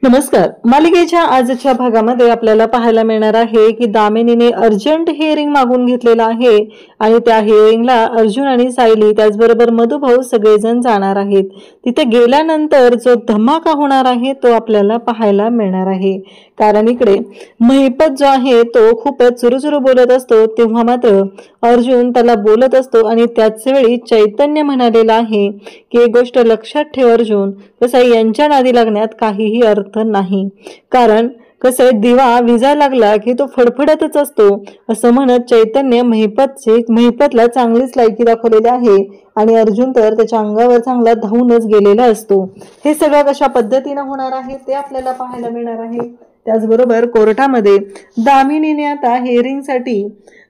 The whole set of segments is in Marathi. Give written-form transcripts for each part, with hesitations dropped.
नमस्कार. मालिकेच्या आजच्या भागामध्ये आपल्याला पाहायला मिळणार आहे की दामिनीने अर्जंट हिअरिंग मागून घेतलेला आहे आणि त्या हिअरिंगला अर्जुन आणि सायली त्याचबरोबर मधुभाऊ सगळेजण जाणार आहेत. तिथे गेल्यानंतर जो धमाका होणार आहे तो आपल्याला पाहायला मिळणार आहे. कारण इकडे महिपत जो आहे तो खूपच चुरूचुरू बोलत असतो, तेव्हा मात्र अर्जुन त्याला बोलत असतो आणि त्याच वेळी चैतन्य म्हणालेला आहे की एक गोष्ट लक्षात ठेव अर्जुन, कसं यांच्या नादी लागण्यात काहीही अर्थ नाही. कारण कसं दिवा विजा लागला की तो फडफडतच असतो असं म्हणत चैतन्य महिपतला चांगलीच लायकी दाखवलेली आहे आणि अर्जुन तर त्याच्या अंगावर चांगला धावूनच गेलेला असतो. हे सगळं कशा पद्धतीने होणार आहे ते आपल्याला पाहायला मिळणार आहे. त्याचबरोबर कोर्टामध्ये दामिनीने आता हिअरिंगसाठी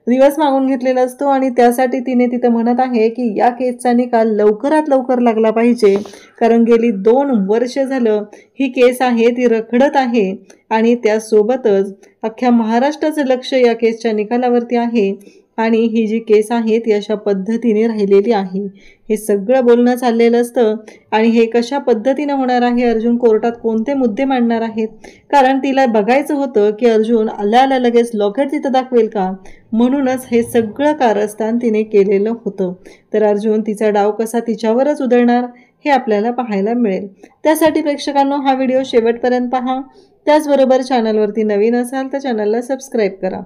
दिवस मागून घेतलेला असतो आणि त्यासाठी तिने तिथं म्हणत आहे की या केसचा निकाल लवकरात लवकर लागला पाहिजे. कारण गेली 2 वर्ष झालं ही केस आहे ती रखडत आहे आणि त्यासोबतच अख्ख्या महाराष्ट्राचं लक्ष या केसच्या निकालावरती आहे आणि ही जी केस आहे ती अशा पद्धतीने राहिलेली आहे. हे सगळं बोलणं चाललेलं असतं आणि हे कशा पद्धतीने होणार आहे, अर्जुन कोर्टात कोणते मुद्दे मांडणार आहेत. कारण तिला बघायचं होतं की अर्जुन आल्या लगेच लॉकेट तिथं दाखवेल का, म्हणूनच हे सगळं कारस्थान तिने केलेलं होतं. तर अर्जुन तिचा डाव कसा तिच्यावरच उधळणार हे आपल्याला पाहायला मिळेल. त्यासाठी प्रेक्षकांनो हा व्हिडिओ शेवटपर्यंत पहा. त्याचबरोबर चॅनलवरती नवीन असाल तर चॅनलला सबस्क्राईब करा.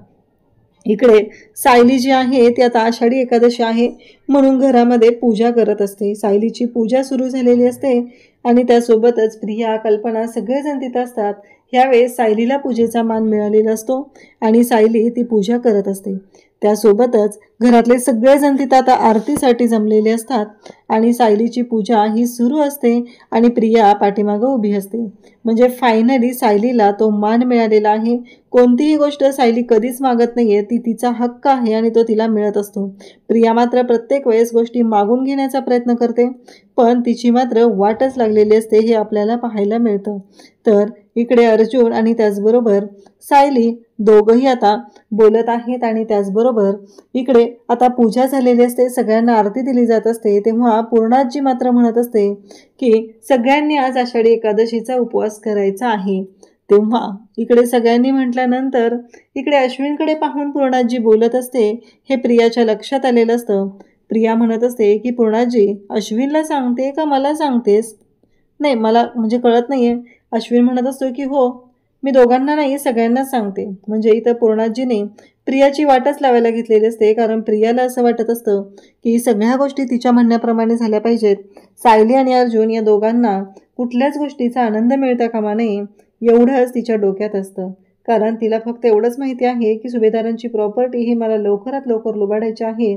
इकडे सायली जी आहे ती आता आषाढी एकादशी आहे म्हणून घरामध्ये पूजा करत असते. सायलीची पूजा सुरू झालेली असते आणि त्यासोबतच प्रिया, कल्पना सगळेजण तिथं असतात. ह्यावेळेस सायलीला पूजेचा मान मिळालेला असतो आणि सायली ती पूजा करत असते. त्यासोबतच घरातले सगळेजण तिथं आता आरतीसाठी जमलेले असतात आणि सायलीची पूजा ही सुरू असते आणि प्रिया पाठीमागं उभी असते. म्हणजे फायनली सायलीला तो मान मिळालेला आहे. कोणतीही गोष्ट सायली कधीच मागत नाहीये, ती तिचा हक्क आहे आणि तो तिला मिळत असतो. प्रिया मात्र प्रत्येक वेळेस गोष्टी मागून घेण्याचा प्रयत्न करते पण तिची मात्र वाटच लागलेली असते, हे आपल्याला पाहायला मिळतं. तर इकडे अर्जुन आणि त्याचबरोबर सायली दोघंही आता बोलत आहेत आणि त्याचबरोबर इकडे आता पूजा झालेली असते, सगळ्यांना आरती दिली जात असते. तेव्हा पूर्णाजी मात्र म्हणत असते की सगळ्यांनी आज आषाढी एकादशीचा उपवास करायचा आहे. तेव्हा इकडे सगळ्यांनी म्हटल्यानंतर इकडे अश्विनकडे पाहून पूर्णाजी बोलत असते. हे प्रियाच्या लक्षात आलेलं असतं. प्रिया म्हणत असते की पूर्णाजी अश्विनला सांगते का मला सांगतेस? नाही, मला म्हणजे कळत नाहीये. अश्विन म्हणत असतो की हो, मी दोघांना नाही सगळ्यांनाच सांगते. म्हणजे इथं पूर्णाजीने प्रियाची वाटच लावायला घेतलेली असते. कारण प्रियाला असं वाटत असतं की सगळ्या गोष्टी तिच्या म्हणण्याप्रमाणे झाल्या पाहिजेत. सायली आणि अर्जुन या दोघांना कुठल्याच गोष्टीचा आनंद मिळता कामा नये एवढंच तिच्या डोक्यात असतं. कारण तिला फक्त एवढंच माहिती आहे की सुभेदारांची प्रॉपर्टी ही मला लवकरात लवकर लुबाडायची आहे,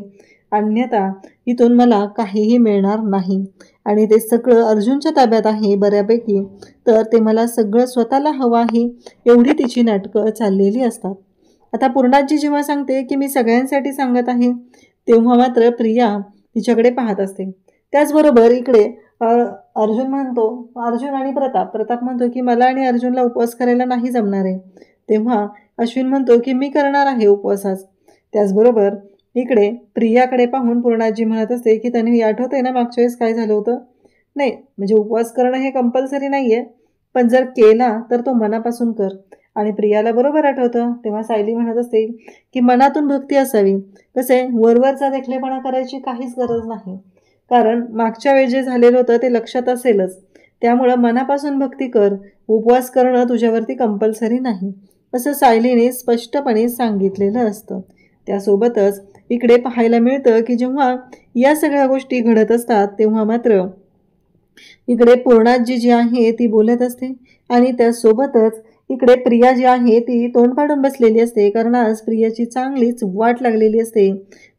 अन्यथा इथून मला काहीही मिळणार नाही आणि ते सगळं अर्जुनच्या ताब्यात आहे बऱ्यापैकी. तर ते मला सगळं स्वतःला हवं आहे, एवढी तिची नाटकं चाललेली असतात. आता पूर्णाजी जेव्हा सांगते की मी सगळ्यांसाठी सांगत आहे तेव्हा मात्र प्रिया तिच्याकडे पाहत असते. त्याचबरोबर इकडे अर्जुन आणि प्रताप म्हणतो की मला आणि अर्जुनला उपवास करायला नाही जमणार आहे. तेव्हा अश्विन म्हणतो की मी करणार आहे उपवासाच. त्याचबरोबर इकडे प्रियाकडे पाहून पूर्णाजी म्हणत असते की त्यांनी आठवतंय ना मागच्या वेळेस काय झालं होतं? नाही, म्हणजे उपवास करणं हे कंपल्सरी नाही आहे, पण जर केला तर तो मनापासून कर. आणि प्रियाला बरोबर आठवतं. तेव्हा सायली म्हणत असते की मनातून भक्ती असावी. कसे वरवरचा देखलेपणा करायची काहीच गरज नाही. कारण मागच्या वेळेस जे झालेलं होतं ते लक्षात असेलच. त्यामुळं मनापासून भक्ती कर, उपवास करणं तुझ्यावरती कंपल्सरी नाही, असं सायलीने स्पष्टपणे सांगितलेलं असतं. त्यासोबतच इकडे पाहायला मिळतं की जेव्हा या सगळ्या गोष्टी घडत असतात तेव्हा मात्र इकडे पूर्णाजी जी आहे ती बोलत असते आणि त्यासोबतच इकडे प्रिया जी आहे ती तोंड पाडून बसलेली असते. कारण आज प्रियाची चांगलीच वाट लागलेली असते.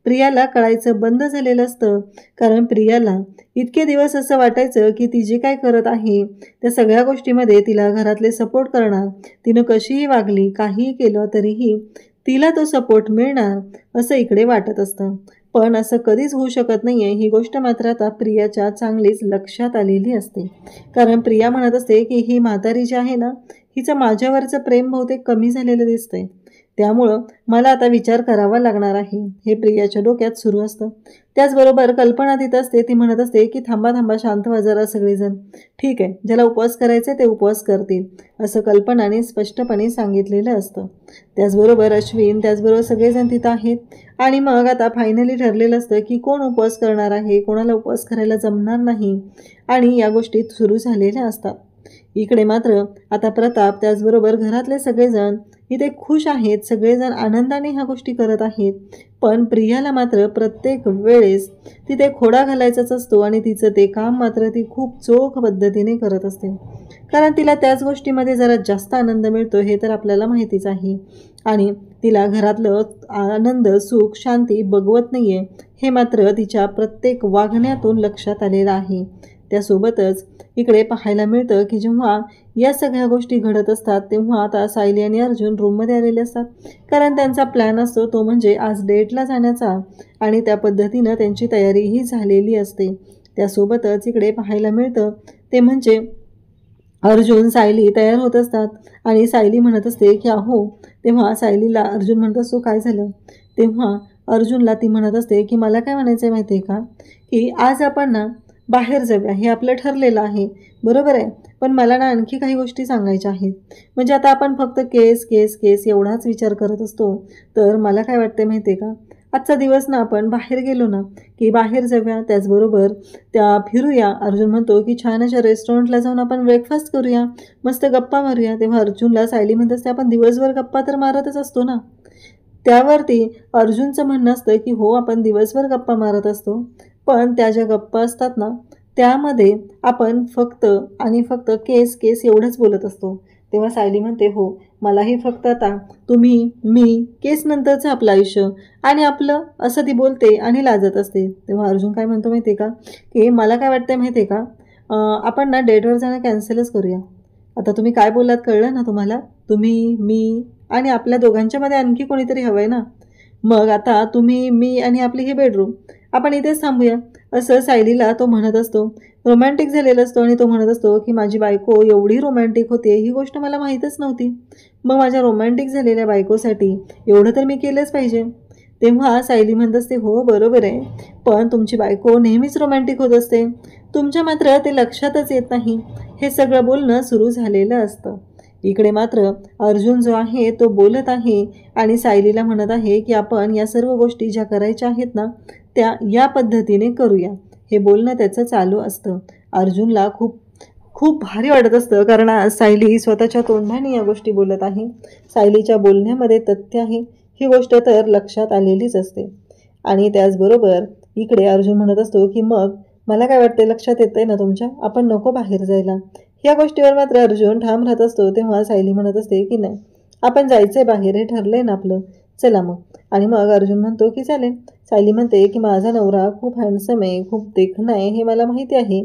प्रियाला कळायचं बंद झालेलं असतं. कारण प्रियाला इतके दिवस असं वाटायचं की ती जे काय करत आहे त्या सगळ्या गोष्टीमध्ये तिला घरातले सपोर्ट करणार, तिनं कशीही वागली काहीही केलं तरीही तिला तो सपोर्ट मिळणार असं इकडे वाटत असतं. पण असं कधीच होऊ शकत नाही आहे, ही गोष्ट मात्र आता प्रियाच्या चांगलीच लक्षात आलेली असते. कारण प्रिया म्हणत असते की ही म्हातारी जी आहे ना हिचं माझ्यावरचं प्रेम बहुतेक कमी झालेलं दिसतंय. त्यामुळं मला आता विचार करावा लागणार आहे, हे प्रियाच्या डोक्यात सुरू असतं. त्याचबरोबर कल्पना तिथं असते. ती म्हणत असते की थांबा थांबा, शांत व्हा जरा सगळेजण. ठीक आहे, ज्याला उपवास करायचे ते उपवास करतील, असं कल्पनाने स्पष्टपणे सांगितलेलं असतं. त्याचबरोबर अश्विन, त्याचबरोबर सगळेजण तिथं आहेत. आणि मग आता फायनली ठरलेलं असतं की कोण उपवास करणार आहे, कोणाला उपवास करायला जमणार नाही, आणि या गोष्टी सुरू झालेल्या असतात. इकडे मात्र आता प्रताप, त्याचबरोबर घरातले सगळेजण इथे खुश आहेत. सगळेजण आनंदाने ह्या गोष्टी करत आहेत. पण प्रियाला मात्र प्रत्येक वेळेस तिथे खोडा घालायचाच असतो आणि तिचं ते काम मात्र ती खूप चोख पद्धतीने करत असते. कारण तिला त्याच गोष्टीमध्ये जरा जास्त आनंद मिळतो, हे तर आपल्याला माहितीच आहे. आणि तिला घरातलं आनंद, सुख, शांती बघवत नाही आहे, हे मात्र तिच्या प्रत्येक वागण्यातून लक्षात आलेलं आहे. त्यासोबतच इकडे पाहायला मिळतं की जेव्हा या सगळ्या गोष्टी घडत असतात तेव्हा आता सायली आणि अर्जुन रूममध्ये आलेले असतात. कारण त्यांचा प्लॅन असतो तो म्हणजे आज डेटला जाण्याचा, आणि त्या पद्धतीनं त्यांची तयारीही झालेली असते. त्यासोबतच इकडे पाहायला मिळतं ते म्हणजे अर्जुन, सायली तयार होत असतात आणि सायली म्हणत असते की अहो. तेव्हा सायलीला अर्जुन म्हणत असतो काय झालं. तेव्हा अर्जुनला ती म्हणत असते की मला काय म्हणायचं आहे माहिती आहे का, की आज आपण ना बाहेर जाऊया, हे आपलं ठरलेलं आहे, बरोबर आहे. पण मला ना आणखी काही गोष्टी सांगायच्या आहेत. म्हणजे आता आपण फक्त केस केस केस एवढाच विचार करत असतो. तर मला काय वाटतं माहिती आहे का, आजचा दिवस ना आपण बाहेर गेलो ना की बाहेर जाऊया, त्याचबरोबर त्या फिरूया. अर्जुन म्हणतो की छान अशा रेस्टॉरंटला जाऊन आपण ब्रेकफास्ट करूया, मस्त गप्पा मारूया. तेव्हा अर्जुनला सायली म्हणत असते आपण दिवसभर गप्पा तर मारतच असतो ना. त्यावरती अर्जुनचं म्हणणं असतं की हो, आपण दिवसभर गप्पा मारत असतो, पण त्या ज्या गप्पा असतात ना त्यामध्ये आपण फक्त आणि फक्त केस केस एवढंच बोलत असतो. तेव्हा सायली म्हणते हो, मलाही फक्त आता तुम्ही, मी, केस नंतरचं आपलं आयुष्य आणि आपलं, असं ती बोलते आणि लाजत असते. तेव्हा अर्जुन काय म्हणतो माहिती आहे का, की मला काय वाटतं माहिती आहे का, आपण ना डेटवर जाणं कॅन्सलच करूया. आता तुम्ही काय बोललात कळलं ना तुम्हाला, तुम्ही, मी आणि आपल्या दोघांच्यामध्ये आणखी कोणीतरी हवं आहे ना. मग आता तुम्ही, मी आणि आपली ही बेडरूम, आपण इथेच थांबूया, असं सायलीला तो म्हणत असतो. रोमॅन्टिक झालेला असतो आणि तो म्हणत असतो की माझी बायको एवढी रोमॅन्टिक होते, ही गोष्ट मला माहीतच नव्हती. मग माझ्या रोमॅन्टिक झालेल्या बायकोसाठी एवढं तर मी केलंच पाहिजे. तेव्हा सायली म्हणत असते हो बरोबर आहे, पण तुमची बायको नेहमीच रोमॅन्टिक होत असते, तुमच्या मात्र ते लक्षातच येत नाही. हे सगळं बोलणं सुरू झालेलं असतं. इकडे मात्र अर्जुन जो आहे तो बोलत आहे आणि सायलीला म्हणत आहे की आपण या सर्व गोष्टी ज्या करायच्या आहेत ना त्या या पद्धतीने करूया. हे बोलणं त्याचं चालू असतं. अर्जुनला खूप खूप भारी वाटत असतं, कारण सायली स्वतःच्या तोंडाने या गोष्टी बोलत आहे. सायलीच्या बोलण्यामध्ये तथ्य आहे, ही गोष्ट तर लक्षात आलेलीच असते. आणि त्याचबरोबर इकडे अर्जुन म्हणत असतो की मग मला काय वाटते, लक्षात येतंय ना तुमच्या, आपण नको बाहेर जायला. या गोष्टीवर मात्र अर्जुन ठाम राहत असतो. तेव्हा सायली म्हणत असते की नाही, आपण जायचंय बाहेर, हे ठरलंय ना आपलं, चला मग. आणि मग अर्जुन म्हणतो की चालेल. सायली म्हणते की माझा नवरा खूप हँडसम आहे, खूप देखणा आहे, हे मला माहिती आहे,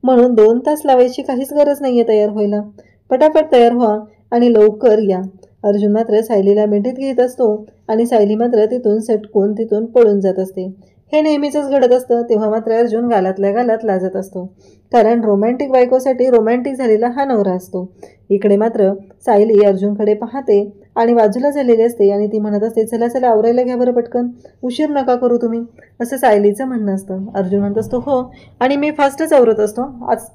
म्हणून 2 तास लावायची काहीच गरज नाही आहे तयार व्हायला. पटापट तयार व्हा आणि लवकर या. अर्जुन मात्र सायलीला मिठीत घेत असतो आणि सायली मात्र तिथून सटकून तिथून पळून जात असते. हे नेहमीचंच घडत असतं. तेव्हा मात्र अर्जुन गालातल्या गालात लाजत असतो, कारण रोमॅन्टिक बायकोसाठी रोमॅन्टिक झालेला हा नवरा असतो. इकडे मात्र सायली अर्जुनकडे पाहते आणि बाजूला झालेली असते आणि ती म्हणत असते चला चला आवरायला घ्या बरं पटकन, उशीर नका करू तुम्ही, असं सायलीचं म्हणणं असतं. अर्जुन म्हणत असतो हो, आणि मी फास्टच आवरत असतो,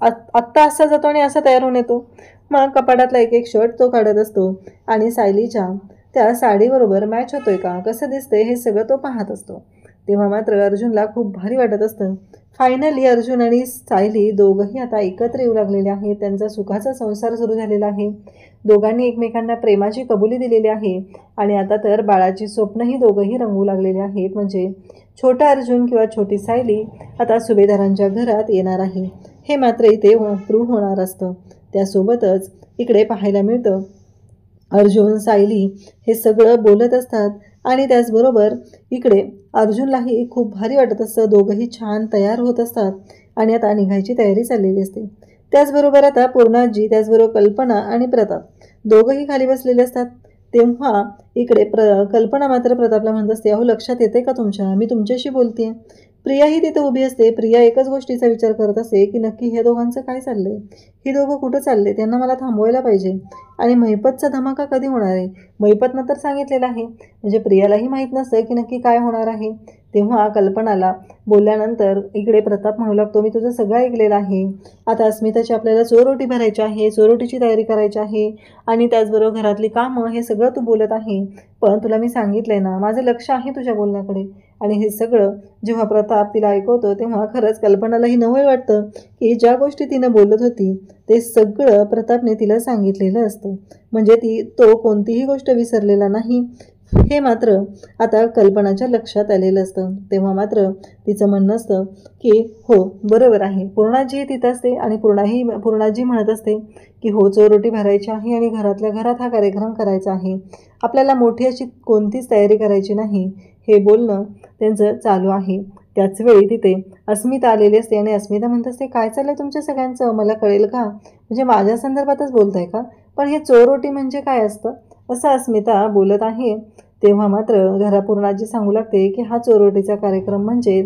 आत्ता असा जातो आणि असा तयार होऊन येतो. मग कपाटातला एक एक शर्ट तो काढत असतो आणि सायलीच्या त्या साडीबरोबर मॅच होतोय का, कसं दिसतंय, हे सगळं तो पाहत असतो. तेव्हा मात्र अर्जुनला खूप भारी वाटत असतं. फायनली अर्जुन आणि सायली दोघंही आता एकत्र येऊ लागलेले आहेत. त्यांचा सुखाचा संसार सुरू झालेला आहे. दोघांनी एकमेकांना प्रेमाची कबुली दिलेली आहे आणि आता तर बाळाची स्वप्नही दोघंही रंगू लागलेले आहेत. म्हणजे छोटा अर्जुन किंवा छोटी सायली आता सुभेदारांच्या घरात येणार आहे, हे मात्र इथे प्रूव्ह होणार असतं. त्यासोबतच इकडे पाहायला मिळतं अर्जुन, सायली हे सगळं बोलत असतात आणि त्याचबरोबर इकडे अर्जुनलाही खूप भारी वाटत असतं. दोघंही छान तयार होत असतात आणि आता निघायची तयारी चाललेली असते. त्याचबरोबर आता पूर्णाजी, त्याचबरोबर कल्पना आणि प्रताप दोघंही खाली बसलेले असतात. तेव्हा इकडे कल्पना मात्र प्रतापला म्हणत असते अहो लक्षात येते का तुमच्या, मी तुमच्याशी बोलते. प्रियाही तिथे उभी असते. प्रिया एकच गोष्टीचा विचार करत असते की नक्की हे दोघांचं काय चाललंय, ही दोघं कुठं चालले, त्यांना मला थांबवायला पाहिजे. आणि महिपतचा धमाका कधी होणार आहे? महिपतनं तर सांगितलेलं आहे, म्हणजे प्रियालाही माहीत नसतं की नक्की काय होणार आहे. तेव्हा कल्पनाला बोलल्यानंतर इकडे प्रताप म्हणू लागतो, मी तुझं सगळं ऐकलेलं आहे. आता अस्मिताची आपल्याला चोरोटी भरायची आहे, चोरोटीची तयारी करायची आहे आणि त्याचबरोबर घरातली कामं, हे सगळं तू बोलत आहे. पण तुला मी सांगितलंय ना, माझं लक्ष आहे तुझ्या बोलण्याकडे. आणि हे सगळं जेव्हा प्रताप तिला ऐकवतो तेव्हा खरंच कल्पनालाही नवल वाटतं की ज्या गोष्टी तिनं बोलत होती ते सगळं प्रतापने तिला सांगितलेलं असतं. म्हणजे तो कोणतीही गोष्ट विसरलेला नाही हे मात्र आता कल्पनाच्या लक्षात आलेलं असतं. तेव्हा मात्र तिचं म्हणणं असतं की हो बरोबर आहे. पूर्णाजी तिथं असते आणि पूर्णाजी म्हणत असते की हो चोरोटी भरायची आहे आणि घरातल्या घरात हा कार्यक्रम करायचा आहे. आपल्याला मोठी अशी कोणतीच तयारी करायची नाही, हे बोलणं त्यांचं चालू आहे. त्याचवेळी तिथे अस्मिता आलेली असते आणि अस्मिता म्हणत असते, काय चाललंय तुमच्या सगळ्यांचं, मला कळेल का? म्हणजे माझ्या संदर्भातच बोलताय का? पण हे चोरोटी म्हणजे काय असतं, असं अस्मिता बोलत आहे. तेव्हा मात्र पूर्णाजी सांगू लागते की हा चोरोटीचा कार्यक्रम म्हणजे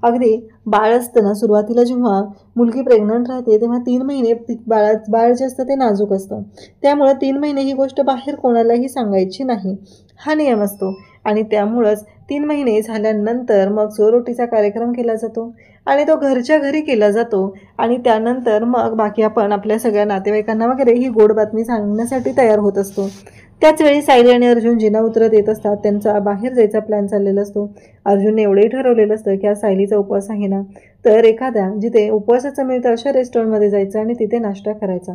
अगदी बाळ असतं ना, सुरुवातीला जेव्हा मुलगी प्रेग्नंट राहते तेव्हा 3 महिने बाळ जे असतं ते नाजूक असतं. त्यामुळे 3 महिने ही गोष्ट बाहेर कोणालाही सांगायची नाही, हा नियम असतो. आणि त्यामुळंच 3 महिने झाल्यानंतर मग चोरोटीचा कार्यक्रम केला जातो आणि तो घरच्या घरी केला जातो. आणि त्यानंतर मग बाकी आपण आपल्या सगळ्या नातेवाईकांना वगैरे ही गोड बातमी सांगण्यासाठी तयार होत असतो. त्याचवेळी सायली आणि अर्जुन जिना उतरत येत असतात. त्यांचा बाहेर जायचा प्लॅन चाललेला असतो. अर्जुनने एवढंही ठरवलेलं असतं की आज सायलीचा उपवास आहे ना, तर एखाद्या जिथे उपवासाचं मिळतं अशा रेस्टॉरंटमध्ये जायचं आणि तिथे नाश्ता करायचा.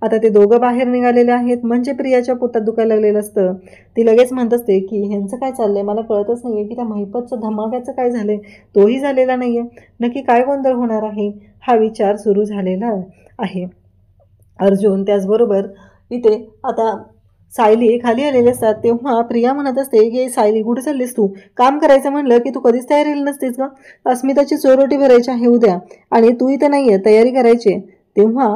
आता ते दोघं बाहेर निघालेले आहेत. म्हणजे प्रियाच्या पोटात दुखायला लागलेलं असतं. ती लगेच म्हणत असते की ह्यांचं काय चाललंय, मला कळतच नाही आहे की त्या महिपतचं धमाक्याचं काय झालंय, तोही झालेला नाही आहे, नक्की काय गोंधळ होणार आहे, हा विचार सुरू झालेला आहे. अर्जुन त्याचबरोबर इथे आता सायली खाली आलेले असतात. तेव्हा प्रिया म्हणत असते की सायली कुठे चाललीस तू? काम करायचं म्हणलं की तू कधीच तयारीला नसतेस का? अस्मिताची चोरोटी भरायची आहे उद्या आणि तू इथे नाही आहे, तयारी करायची. तेव्हा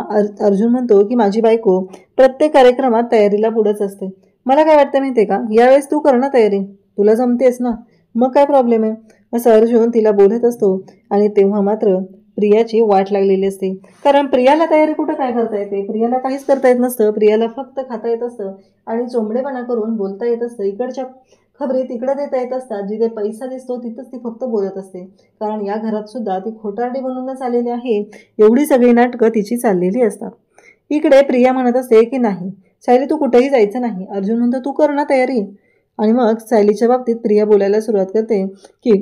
अर्जुन म्हणतो की माझी बायको प्रत्येक कार्यक्रमात तयारीला पुढंच असते. मला काय वाटतं माहिती आहे का, यावेळेस तू कर ना तयारी, तुला जमतेस ना, मग काय प्रॉब्लेम आहे, असं अर्जुन तिला बोलत असतो. आणि तेव्हा मात्र प्रियाची वाट लागलेली असते. कारण प्रियाला तयारी कुठं काय करता येते, प्रियाला काहीच करता येत नसतं. प्रियाला फक्त खाता येत असतं आणि चोंबडेपणा करून बोलता येत असतं. इकडच्या खबरी तिकडं देता येत असतात. जिथे पैसा दिसतो तिथंच ती फक्त बोलत असते. कारण या घरात सुद्धा ती खोटारडी बनूनच आलेली आहे. एवढी सगळी नाटकं तिची चाललेली असतात. इकडे प्रिया म्हणत असते की नाही सायली तू कुठेही जायचं नाही. अर्जुन म्हणतो तू कर ना तयारी. आणि मग सायलीच्या बाबतीत प्रिया बोलायला सुरुवात करते की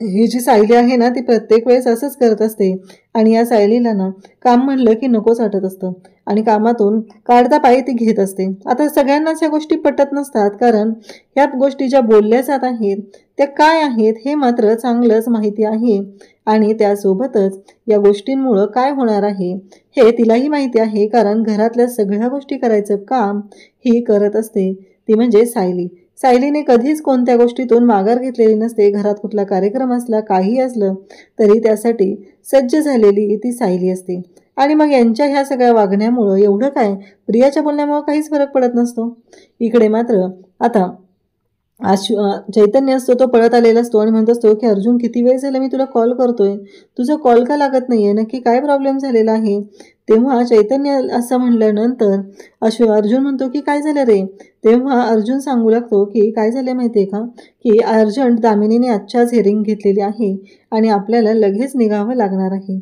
ही जी सायली आहे ना ती प्रत्येक वेळेस असंच करत असते आणि या सायलीला ना काम म्हणलं की नकोच वाटत असतं आणि कामातून काढता पायी ती घेत असते. आता सगळ्यांनाच ह्या गोष्टी पटत नसतात, कारण ह्या गोष्टी ज्या बोलल्या जात आहेत त्या काय आहेत हे मात्र चांगलंच माहिती आहे. आणि त्यासोबतच या गोष्टींमुळं काय होणार आहे हे तिलाही माहिती आहे, कारण घरातल्या सगळ्या गोष्टी करायचं काम ही करत असते ती म्हणजे सायली. सायलीने कधीच कोणत्या गोष्टीतून माघार घेतलेली नसते. घरात कुठला कार्यक्रम असला काही असलं तरी त्यासाठी सज्ज झालेली ती सायली असते. आणि मग यांच्या ह्या सगळ्या वागण्यामुळं एवढं काय, प्रियाच्या बोलण्यामुळं काहीच फरक पडत नसतो. इकडे मात्र आता चैतन्य असतो, तो पळत आलेला असतो आणि म्हणत असतो की अर्जुन किती वेळ झाला मी तुला कॉल करतोय, तुझं कॉल का लागत नाहीये, नक्की काय प्रॉब्लेम झालेला आहे. तेव्हा चैतन्य असं म्हणल्यानंतर अर्जुन म्हणतो की काय झालं रे. तेव्हा अर्जुन सांगू लागतो की काय झालं माहिती आहे का, की अर्जंट दामिनीने आजच्याच हिअरिंग घेतलेली आहे आणि आपल्याला लगेच निघावं लागणार आहे.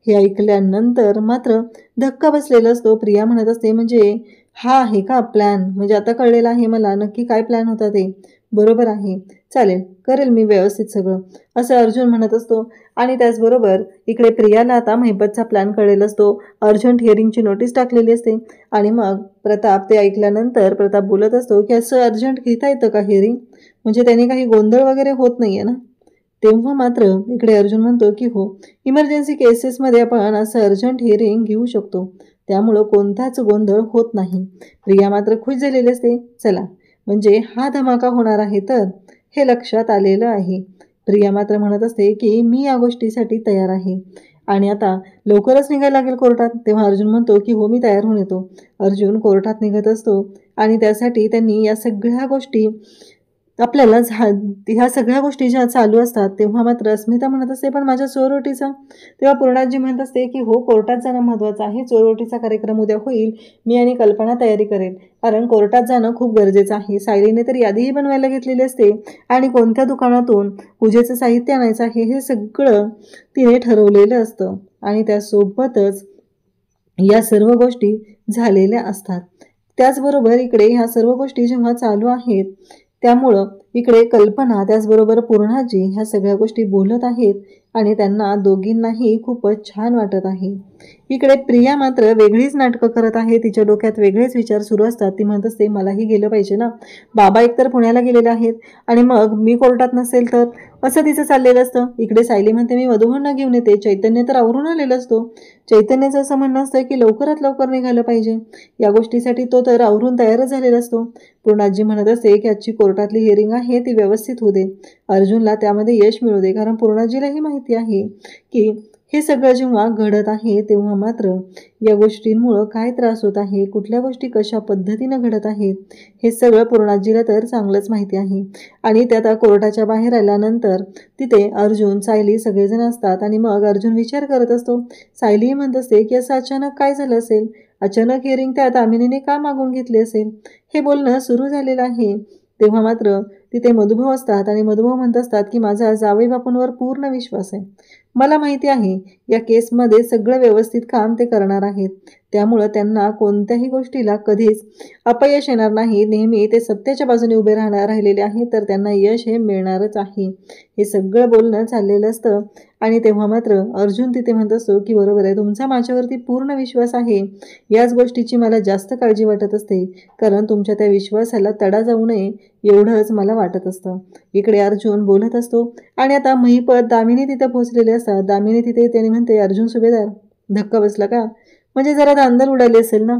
हे ऐकल्यानंतर मात्र धक्का बसलेला असतो. प्रिया म्हणत असते म्हणजे हा आहे का प्लॅन, म्हणजे आता कळलेलं आहे मला नक्की काय प्लॅन होता ते. बरोबर आहे, चालेल, करेल मी व्यवस्थित सगळं, असं अर्जुन म्हणत असतो. आणि त्याचबरोबर इकडे प्रियाला आता महिपतचा प्लॅन कळलेला असतो. अर्जंट हिअरिंगची नोटीस टाकलेली असते. आणि मग प्रताप ते ऐकल्यानंतर प्रताप बोलत असतो की असं अर्जंट घेता येतं का हिअरिंग, म्हणजे त्यांनी काही गोंधळ वगैरे होत नाही आहे ना. तेव्हा मात्र इकडे अर्जुन म्हणतो की हो, इमर्जन्सी केसेसमध्ये आपण असं अर्जंट हिअरिंग घेऊ शकतो, त्यामुळं कोणताच गोंधळ होत नाही. प्रिया मात्र खुश झालेली असते. चला, म्हणजे हा धमाका होणार आहे तर हे लक्षात आलेलं आहे. प्रिया मात्र म्हणत असते की मी या गोष्टीसाठी तयार आहे आणि आता लवकरच निघायला लागेल कोर्टात. तेव्हा अर्जुन म्हणतो की हो मी तयार होऊन येतो. अर्जुन कोर्टात निघत असतो आणि त्यासाठी त्यांनी या सगळ्या गोष्टी आपल्याला ह्या सगळ्या गोष्टी ज्या चालू असतात तेव्हा मात्र अस्मिता म्हणत असते, पण माझ्या चोरओटीचा. तेव्हा पूर्णाजी म्हणत असते की हो, कोर्टात जाणं महत्त्वाचं आहे. चोरओटीचा कार्यक्रम उद्या होईल. मी आणि कल्पना तयारी करेल, कारण कोर्टात जाणं खूप गरजेचं आहे. सायलीने तर यादीही बनवायला घेतलेली असते आणि कोणत्या दुकानातून पूजेचं साहित्य आणायचं आहे हे सगळं तिने ठरवलेलं असतं आणि त्यासोबतच या सर्व गोष्टी झालेल्या असतात. त्याचबरोबर इकडे ह्या सर्व गोष्टी जेव्हा चालू आहेत त्यामुळं इकडे कल्पना त्याचबरोबर पूर्णाजी ह्या सगळ्या गोष्टी बोलत आहेत आणि त्यांना दोघींनाही खूपच छान वाटत आहे. इकडे प्रिया मात्र वेगळीच नाटकं करत आहे. तिच्या डोक्यात वेगळेच विचार सुरू असतात. ती म्हणत असते, मलाही गेलं पाहिजे ना, बाबा एकतर पुण्याला गेलेले आहेत आणि मग मी कोर्टात नसेल तर, असं तिचं चाललेलं असतं. इकडे सायली म्हणते, मी मधुभाऊंना घेऊन येते. चैतन्य तर आवरून आलेला असतो. चैतन्याचं असं म्हणणं असतं की लवकरात लवकर निघालं पाहिजे. या गोष्टीसाठी तो तर आवरून तयारच झालेला असतो. पूर्णाजी म्हणत असते की आजची कोर्टातली हिअरिंग आहे ती व्यवस्थित होऊ दे, अर्जुनला त्यामध्ये यश मिळू दे. कारण पूर्णाजीलाही माहिती आहे की हे सगळं जेव्हा घडत आहे तेव्हा मात्र या गोष्टींमुळं काय त्रास होत आहे, कुठल्या गोष्टी कशा पद्धतीनं घडत आहेत हे सगळं पूर्णाजीला तर चांगलंच माहिती आहे. आणि त्या आता कोर्टाच्या बाहेर आल्यानंतर तिथे अर्जुन, सायली सगळेजण असतात आणि मग अर्जुन विचार करत असतो. सायली म्हणत असते की असं अचानक काय झालं असेल, अचानक हिअरिंग त्या दामिनीने का मागून घेतली असेल. हे बोलणं सुरू झालेलं आहे तेव्हा मात्र तिथे मधुभाऊ असतात आणि मधुभाऊ म्हणत असतात की माझा जावई बापूंवर पूर्ण विश्वास आहे. मला माहिती आहे या केसमध्ये सगळं व्यवस्थित काम ते करणार आहेत. त्यामुळं त्यांना कोणत्याही गोष्टीला कधीच अपयश येणार नाही. नेहमी ते सत्याच्या बाजूने उभे राहिलेले आहेत, तर त्यांना यश हे मिळणारच आहे. हे सगळं बोलणं चाललेलं असतं आणि तेव्हा मात्र अर्जुन तिथे म्हणत असतो की बरोबर आहे, तुमचा माझ्यावरती पूर्ण विश्वास आहे. याच गोष्टीची मला जास्त काळजी वाटत असते, कारण तुमच्या त्या विश्वासाला तडा जाऊ नये एवढंच मला वाटत असतं. इकडे अर्जुन बोलत असतो आणि आता महिपत दामिनी तिथे पोहोचलेले असतात. दामिनी तिथे त्याने म्हणते, अर्जुन सुभेदार, धक्का बसला का? म्हणजे जरा धांदल उडाली असेल ना,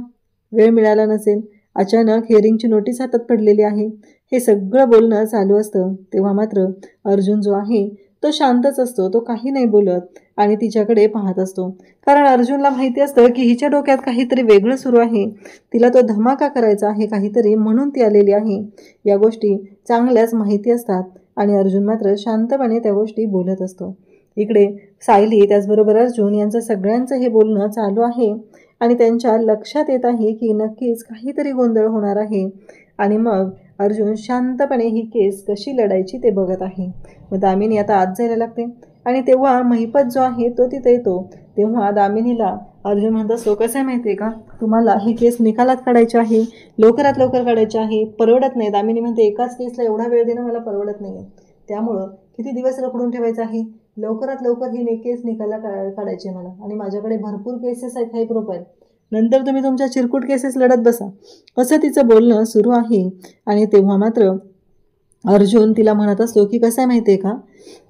वेळ मिळाला नसेल, अचानक हिअरिंगची नोटीस हातात पडलेली आहे. हे सगळं बोलणं चालू असतं तेव्हा मात्र अर्जुन जो आहे तो शांतच असतो. तो काही नाही बोलत आणि तिच्याकडे पाहत असतो, कारण अर्जुनला माहिती असतं की हिच्या डोक्यात काहीतरी वेगळं सुरू आहे. तिला तो धमाका करायचा आहे काहीतरी, म्हणून ती आलेली आहे. या गोष्टी चांगल्याच माहिती असतात आणि अर्जुन मात्र शांतपणे त्या गोष्टी बोलत असतो. इकडे सायली त्याचबरोबर अर्जुन यांचं सगळ्यांचं हे बोलणं चालू आहे आणि त्यांच्या लक्षात येत आहे की नक्कीच काहीतरी गोंधळ होणार आहे आणि मग अर्जुन शांतपणे ही केस कशी लढायची ते बघत आहे. मग दामिनी आता आत जायला लागते आणि तेव्हा महिपत जो आहे तो तिथे येतो. तेव्हा दामिनीला अर्जुन म्हणत असतो, कसं आहे माहिती आहे का, तुम्हाला ही केस निकालात काढायची आहे, लवकरात लवकर काढायची आहे, परवडत नाही. दामिनी म्हणते, एकाच केसला एवढा वेळ देणं मला परवडत नाही आहे, त्यामुळं किती दिवस रखडून ठेवायचं आहे, लवकरात लवकर ही केस निकाला काढायची मला आणि माझ्याकडे भरपूर केसेस आहेत हाय प्रोफाईल, नंतर तुम्ही तुमच्या चिरकुट केसेस लढत बसा, असं तिचं बोलणं सुरू आहे. आणि तेव्हा मात्र अर्जुन तिला म्हणत असतो की कसं आहे माहिती आहे का,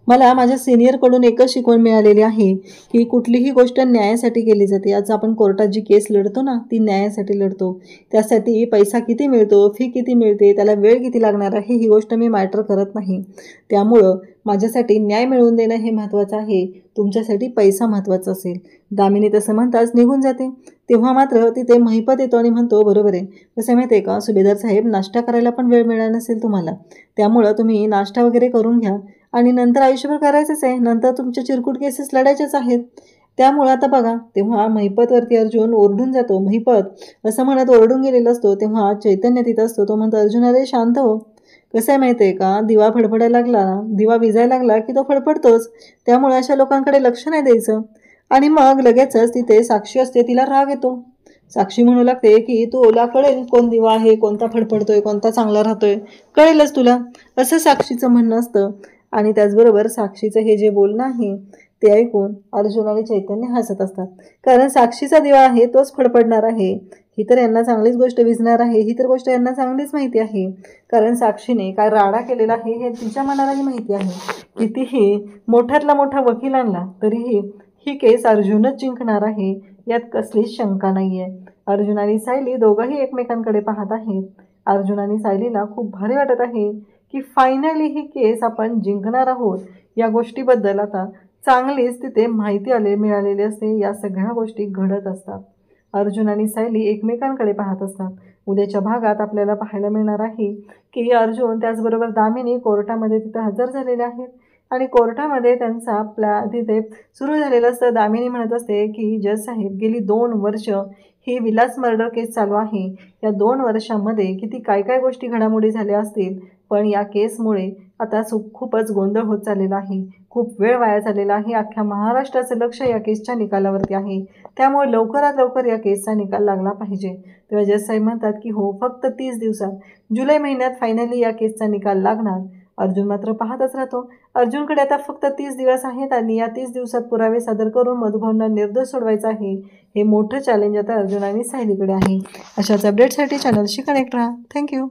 मला माझ्या सिनियरकडून एकच शिकवण मिळालेली आहे की कुठलीही गोष्ट न्यायासाठी केली जाते. आज आपण कोर्टात जी केस लढतो ना, ती न्यायासाठी लढतो. त्यासाठी पैसा किती मिळतो, फी किती मिळते, त्याला वेळ किती लागणार आहे, ही गोष्ट मी मॅटर करत नाही. त्यामुळं माझ्यासाठी न्याय मिळवून देणं हे महत्त्वाचं आहे, तुमच्यासाठी पैसा महत्त्वाचा असेल. दामिनी तसं म्हणताच निघून जाते. तेव्हा मात्र तिथे महिपत येतो आणि म्हणतो, बरोबर आहे, कसं माहिती आहे का सुभेदार साहेब, नाश्ता करायला पण वेळ मिळाला नसेल तुम्हाला, त्यामुळं तुम्ही नाश्ता वगैरे करून घ्या आणि नंतर आयुष्यभर करायचंच आहे, नंतर तुमच्या चिरकुट केसेस लढायच्याच आहेत. त्यामुळं आता बघा. तेव्हा महिपतवरती अर्जुन ओरडून जातो. महिपत असं म्हणत ओरडून गेलेला असतो. तेव्हा चैतन्य तिथं असतो. तो म्हणतो, अर्जुन अरे शांत हो, कसं आहे माहिती आहे का, दिवा फडफडायला लागला, दिवा विजायला लागला की तो फडफडतोच, त्यामुळे अशा लोकांकडे लक्ष नाही द्यायचं. आणि मग लगेचच तिथे साक्षी असते, तिला राग येतो. साक्षी म्हणू लागते की तुला कळेल कोण दिवा आहे, कोणता फडफडतोय, कोणता चांगला राहतोय, कळेलच तुला, असं साक्षीचं म्हणणं असतं. आणि त्याचबरोबर साक्षीचं हे जे बोलणं आहे ते ऐकून अर्जुन आणि चैतन्य हसत असतात, कारण साक्षीचा दिवा आहे तोच फडफडणार आहे. ही तर यांना चांगलीच गोष्ट विझणार आहे, ही तर गोष्ट यांना चांगलीच माहिती आहे, कारण साक्षीने काय राडा केलेला आहे हे तिच्या मनालाही माहिती आहे. कितीही मोठ्यातला मोठा वकील आणला तरीही ही केस अर्जुनच जिंकणार आहे, यात कसलीच शंका नाही आहे. अर्जुन आणि सायली दोघंही एकमेकांकडे पाहत आहेत. अर्जुन आणि सायलीला खूप भारी वाटत आहे की फायनली ही केस आपण जिंकणार आहोत. या गोष्टीबद्दल आता चांगलीच तिथे माहिती मिळालेली असते. या सगळ्या गोष्टी घडत असतात. अर्जुन आणि सायली एकमेकांकडे पाहत असतात. उद्याच्या भागात आपल्याला पाहायला मिळणार आहे की अर्जुन त्याचबरोबर दामिनी कोर्टामध्ये तिथं हजर झालेले आहेत आणि कोर्टामध्ये त्यांचा तिथे सुरू झालेलं असतं. दामिनी म्हणत असते की जज साहेब, गेली 2 वर्ष ही विलास मर्डर केस चालू आहे. या 2 वर्षांमध्ये किती काय काय गोष्टी घडामोडी झाल्या असतील, पण या केसमुळे आता खूपच गोंधळ होत चाललेला आहे. खूप वेळ वाया झालेला आहे. अख्ख्या महाराष्ट्राचं लक्ष या केसच्या निकालावरती आहे. त्यामुळे लवकरात लवकर या केसचा निकाल लागला पाहिजे. तेव्हा जज साहेब म्हणतात की हो, फक्त 30 दिवसात जुलै महिन्यात फायनली या केसचा निकाल लागणार. अर्जुन मात्र पाहतच राहतो. अर्जुनकडे आता फक्त 30 दिवस आहेत आणि या 30 दिवसात पुरावे सादर करून मधुभाऊंना निर्दोष सोडवायचं आहे. हे मोठं चॅलेंज आता अर्जुन आणि सायलीकडे आहे. अशाच अपडेटसाठी चॅनलशी कनेक्ट राहा. थँक्यू.